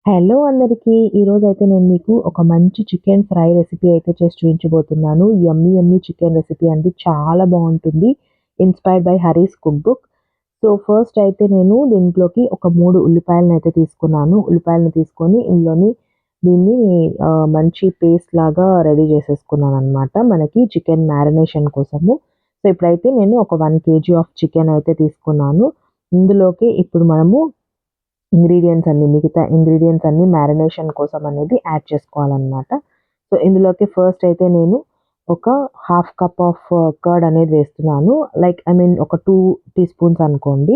Hello అందరికీ. ఈరోజైతే నేను మీకు ఒక మంచి చికెన్ ఫ్రై రెసిపీ అయితే చేసి చూపించబోతున్నాను. యమ్మీ యమ్మీ చికెన్ రెసిపీ అండి. చాలా బావుంటుంది. Inspired by Harris cook book. So, first అయితే నేను దీంట్లోకి ఒక 3 ఉల్లిపాయలనైతే తీసుకున్నాను. ఉల్లిపాయలను తీసుకొని దీన్ని మంచి పేస్ట్ లాగా రెడీ చేసేసుకున్నాననమాట. మనకి చికెన్ మ్యారినేషన్ కోసము. సో, ఇప్పుడైతే నేను ఒక 1 కేజీ ఆఫ్ చికెన్ అయితే తీసుకున్నాను. ఇందులోకి ఇప్పుడు మనము మిగతా ఇంగ్రీడియెంట్స్ అన్నీ మ్యారినేషన్ కోసం అనేది యాడ్ చేసుకోవాలనమాట. సో, ఇందులోకి ఫస్ట్ అయితే నేను ఒక హాఫ్ కప్ ఆఫ్ కర్డ్ అనేది వేస్తున్నాను. ఒక 2 టీ స్పూన్స్ అనుకోండి.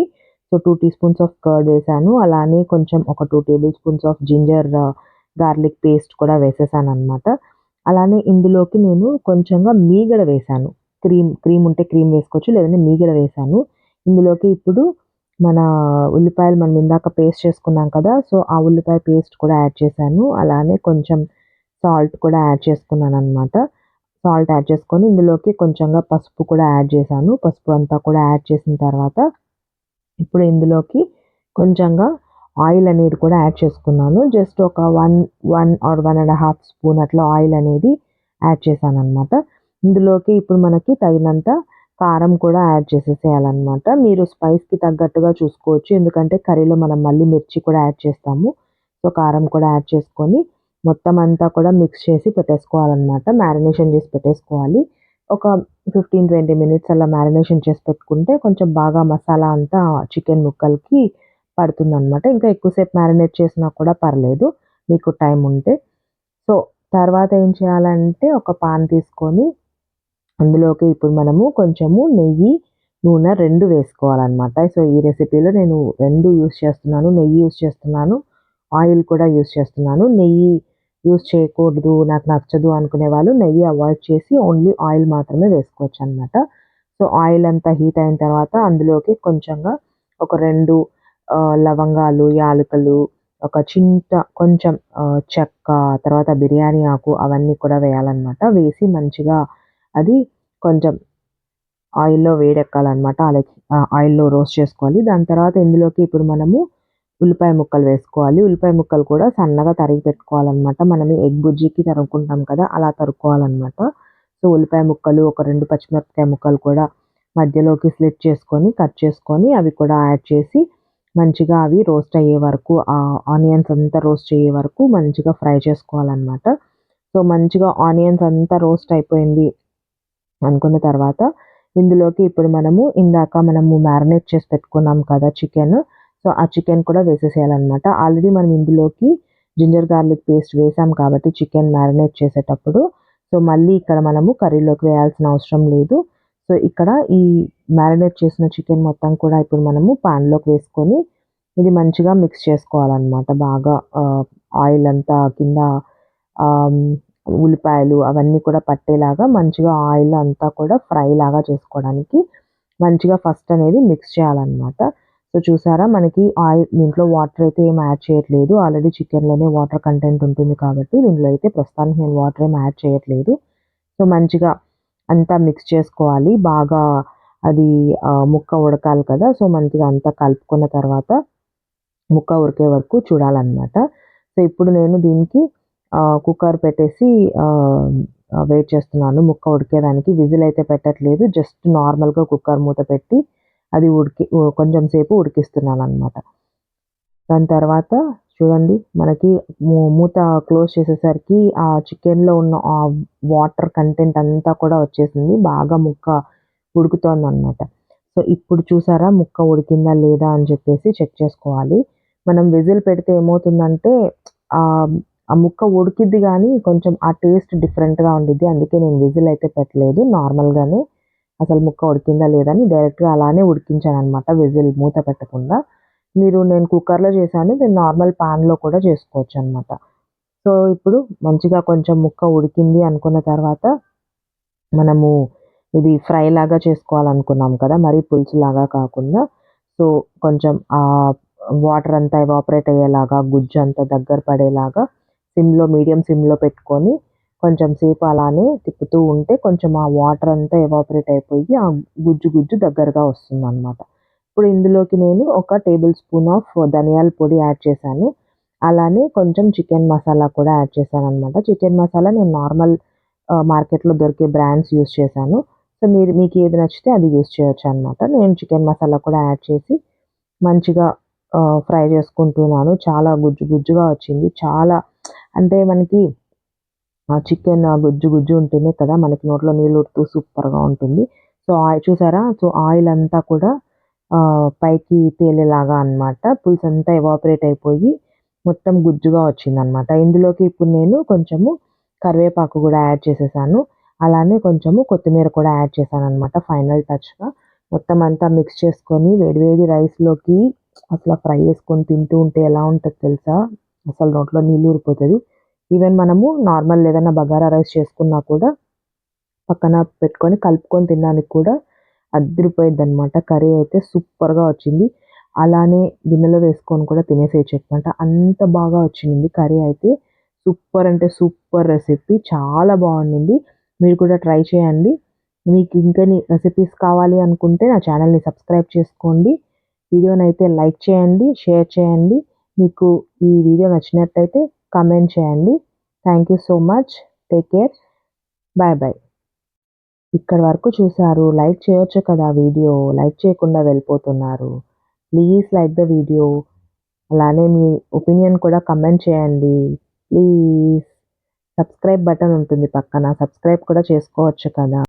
సో, 2 టీ స్పూన్స్ ఆఫ్ కర్డ్ వేశాను. అలానే కొంచెం ఒక 2 table spoons of garlic paste కూడా వేసేసాననమాట. అలానే ఇందులోకి నేను కొంచెంగా మీగడ వేశాను. క్రీమ్ ఉంటే క్రీమ్ వేసుకోవచ్చు. లేదంటే మీగడ వేశాను. ఇందులోకి ఇప్పుడు మన ఉల్లిపాయలు మనం ఇందాక పేస్ట్ చేసుకున్నాం కదా! సో, ఆ ఉల్లిపాయ పేస్ట్ కూడా యాడ్ చేశాను. అలానే కొంచెం సాల్ట్ కూడా యాడ్ చేసుకున్నాననమాట. సాల్ట్ యాడ్ చేసుకొని ఇందులోకి కొంచెంగా పసుపు కూడా యాడ్ చేశాను. పసుపు అంతా కూడా యాడ్ చేసిన తర్వాత ఇప్పుడు ఇందులోకి కొంచెంగా ఆయిల్ అనేది కూడా యాడ్ చేసుకున్నాను. జస్ట్ ఒక 1 ఆర్ 1 ½ స్పూన్ అట్లా ఆయిల్ అనేది యాడ్ చేశాననమాట. ఇందులోకి ఇప్పుడు మనకి తగినంత కారం కూడా యాడ్ చేసేసేయాలనమాట. మీరు స్పైస్‌కి తగ్గట్టుగా చూసుకోవచ్చు. ఎందుకంటే కర్రీలో మనం మళ్ళీ మిర్చి కూడా యాడ్ చేస్తాము. సో, కారం కూడా యాడ్ చేసుకొని మొత్తం అంతా కూడా మిక్స్ చేసి పెట్టేసుకోవాలనమాట. మ్యారినేషన్ చేసి పెట్టేసుకోవాలి. ఒక 15, 20 మినిట్స్ అలా మ్యారినేషన్ చేసి పెట్టుకుంటే కొంచెం బాగా మసాలా అంతా చికెన్ ముక్కలకి పడుతుందనమాట. ఇంకా ఎక్కువ సేపు మ్యారినేట్ చేసినా కూడా పర్లేదు మీకు టైం ఉంటే. సో, తర్వాత ఏం చేయాలంటే ఒక పాన్ తీసుకొని అందులోకి ఇప్పుడు మనము కొంచెము నెయ్యి, నూనె 2 వేసుకోవాలనమాట. సో, ఈ రెసిపీలో నేను 2 యూజ్ చేస్తున్నాను. నెయ్యి యూజ్ చేస్తున్నాను. ఆయిల్ కూడా యూజ్ చేస్తున్నాను. నెయ్యి యూజ్ చేయకూడదు, నాకు నచ్చదు అనుకునే వాళ్ళు నెయ్యి అవాయిడ్ చేసి ఓన్లీ ఆయిల్ మాత్రమే వేసుకోవచ్చనమాట. సో, ఆయిల్ అంతా హీట్ అయిన తర్వాత అందులోకి కొంచెంగా ఒక 2 లవంగాలు, యాలకులు, ఒక కొంచెం చెక్క, తర్వాత బిర్యానీ ఆకు అవన్నీ కూడా వేయాలనమాట. వేసి మంచిగా అది కొంచెం ఆయిల్‌లో వేడెక్కాలనమాట. ఆయిల్‌లో రోస్ట్ చేసుకోవాలి. దాని తర్వాత ఇందులోకి ఇప్పుడు మనము ఉల్లిపాయ ముక్కలు వేసుకోవాలి. ఉల్లిపాయ ముక్కలు కూడా సన్నగా తరిగి పెట్టుకోవాలనమాట. మనం ఎగ్ బుర్జీకి తరుముకుంటాం కదా! అలా తరుక్కోవాలనమాట. సో, ఉల్లిపాయ ముక్కలు, ఒక 2 పచ్చిమిరపకాయ ముక్కలు కూడా మధ్యలోకి స్లిట్ చేసుకొని, కట్ చేసుకొని అవి కూడా యాడ్ చేసి మంచిగా అవి రోస్ట్ అయ్యే వరకు ఆనియన్స్ అంతా రోస్ట్ అయ్యే వరకు మంచిగా ఫ్రై చేసుకోవాలనమాట. సో, మంచిగా ఆనియన్స్ అంతా రోస్ట్ అయిపోయింది అనుకున్న తర్వాత ఇందులోకి ఇప్పుడు మనము మ్యారినేట్ చేసి పెట్టుకున్నాం కదా చికెను. సో, ఆ చికెన్ కూడా వేసేసేయాలనమాట. ఆల్రెడీ మనం ఇందులోకి జింజర్ గార్లిక్ పేస్ట్ వేసాం కాబట్టి చికెన్ మ్యారినేట్ చేసేటప్పుడు. సో, మళ్ళీ ఇక్కడ మనము కర్రీలోకి వేయాల్సిన అవసరం లేదు. సో, ఇక్కడ ఈ మ్యారినేట్ చేసిన చికెన్ మొత్తం కూడా ఇప్పుడు మనము పాన్‌లోకి వేసుకొని ఇది మంచిగా మిక్స్ చేసుకోవాలనమాట. బాగా ఆయిల్ అంతా కింద ఆహ్, ఉల్లిపాయలు అవన్నీ కూడా పట్టేలాగా మంచిగా ఆయిల్ అంతా కూడా ఫ్రై లాగా చేసుకోవడానికి మంచిగా ఫస్ట్ అనేది మిక్స్ చేయాలనమాట. సో, చూసారా మనకి దీంట్లో వాటర్ అయితే ఏమి యాడ్ చేయట్లేదు. ఆల్రెడీ చికెన్‌లోనే వాటర్ కంటెంట్ ఉంటుంది కాబట్టి దీంట్లో అయితే ప్రస్తుతానికి నేను వాటర్ ఏమి యాడ్ చేయట్లేదు. సో, మంచిగా అంతా మిక్స్ చేసుకోవాలి. బాగా అది ముక్క ఉడకాలి కదా! సో, మంచిగా అంతా కలుపుకున్న తర్వాత ముక్క ఉడికే వరకు చూడాలనమాట. సో, ఇప్పుడు నేను దీనికి కుక్కర్ పెట్టేసి ఆహ్, ఆహ్, వెయిట్ చేస్తున్నాను ముక్క ఉడికేదానికి. విజిల్ అయితే పెట్టట్లేదు. జస్ట్ నార్మల్‌గా కుక్కర్ మూత పెట్టి అది కొంచెం సేపు ఉడికిస్తున్నాననమాట. దాని తర్వాత చూడండి మనకి మూత క్లోజ్ చేసేసరికి ఆ చికెన్‌లో ఉన్న ఆ వాటర్ కంటెంట్ అంతా కూడా వచ్చేసింది. బాగా ముక్క ఉడుకుతోందనమాట. సో, ఇప్పుడు చూసారా ముక్క ఉడికిందా లేదా అని చెప్పేసి చెక్ చేసుకోవాలి. మనం విజిల్ పెడితే ఏమవుతుందంటే ఆహ్, ఆ ముక్క ఉడికిద్ది గానీ కొంచెం ఆ టేస్ట్ డిఫరెంట్‌గా ఉండిద్ది. అందుకే నేను విజిల్ అయితే పెట్టలేదు. నార్మల్‌గానే అసలు ముక్క ఉడికిందా లేదా అని డైరెక్ట్‌గా అలానే ఉడికించాననమాట విజిల్ మూత పెట్టకుండా. నేను కుక్కర్‌లో చేశాను. మీరు నార్మల్ పాన్‌లో కూడా చేసుకోవచ్చనమాట. సో, ఇప్పుడు మంచిగా కొంచెం ముక్క ఉడికింది అనుకున్న తర్వాత మనము ఇది ఫ్రై లాగా చేసుకోవాలనుకున్నాం కదా! మరీ పులుసులాగా కాకుండా. సో, కొంచెం వాటర్ అంతా ఎవాపరేట్ అయ్యేలాగా, గుజ్జంతా దగ్గర పడేలాగా మీడియం సిమ్‌లో పెట్టుకొని కొంచెం సేపు అలానే తిప్పుతూ ఉంటే కొంచెం ఆ వాటర్ అంతా ఎవాపరేట్ అయిపోయి ఆ గుజ్జు గుజ్జు దగ్గరగా వస్తుందనమాట. ఇప్పుడు ఇందులోకి నేను ఒక టేబుల్ స్పూన్ ఆఫ్ ధనియాల పొడి యాడ్ చేశాను. అలానే కొంచెం చికెన్ మసాలా కూడా యాడ్ చేశాననమాట. చికెన్ మసాలా నేను నార్మల్ మార్కెట్‌లో దొరికే బ్రాండ్స్ యూజ్ చేశాను. సో, మీకు ఏది నచ్చితే అది యూజ్ చేయొచ్చనమాట. నేను చికెన్ మసాలా కూడా యాడ్ చేసి మంచిగా ఫ్రై చేసుకుంటున్నాను. చాలా గుజ్జు గుజ్జుగా వచ్చింది. చాలా అంటే మనకి చికెన్ గుజ్జు గుజ్జు ఉంటేనే కదా మనకి నోట్లో నీళ్లూరుతూ సూపర్‌గా ఉంటుంది. సో, చూసారా? సో, ఆయిల్ అంతా కూడా పైకి తేలేలాగా అన్నమాట. పులుసంతా ఎవాపరేట్ అయిపోయి మొత్తం గుజ్జుగా వచ్చిందనమాట. ఇందులోకి ఇప్పుడు నేను కొంచెము కరివేపాకు గూడా యాడ్ చేసేసాను. అలానే కొంచెము కొత్తిమీర కూడా యాడ్ చేశాననమాట ఫైనల్ టచ్‌గా. మొత్తం అంతా మిక్స్ చేసుకొని వేడి వేడి రైస్‌లోకి అసల ఫ్రై చేసుకొని తింటూ ఉంటే ఎలా ఉంటది తెలుసా? అసలు నోట్లో నీళ్లూరిపోతది. ఈవెన్ మనము నార్మల్ ఏదన్నా బగారా రైస్ చేసుకున్నా కూడా పక్కన పెట్టుకొని కలుపుకొని తినడానికి కూడా అద్దిరిపోయిద్దనమాట. కర్రీ అయితే సూపర్‌గా వచ్చింది. అలానే గిన్నెలో వేసుకొని కూడా తినేసేయొచ్చనమాట. అంత బాగా వచ్చింది కర్రీ అయితే. సూపర్ అంటే సూపర్ రెసిపీ. చాలా బావుండింది. మీరు కూడా ట్రై చేయండి. మీకు ఇంకని రెసిపీస్ కావాలి అనుకుంటే నా ఛానెల్‌ని సబ్స్క్రైబ్ చేసుకోండి. వీడియోనైతే లైక్ చేయండి, షేర్ చేయండి. మీకు ఈ వీడియో నచ్చినట్టయితే కామెంట్ చేయండి. Thank you so much. Take care. Bye bye. ఇక్కడి వరకు చూసారు. లైక్ చేయొచ్చు కదా వీడియో. లైక్ చేయకుండా వెళ్ళిపోతున్నారు. Please like the video. అలానే మీ ఒపీనియన్ కూడా కామెంట్ చేయండి. ప్లీజ్. సబ్స్క్రైబ్ బటన్ ఉంటుంది పక్కన. సబ్స్క్రైబ్ కూడా చేసుకోవచ్చు కదా!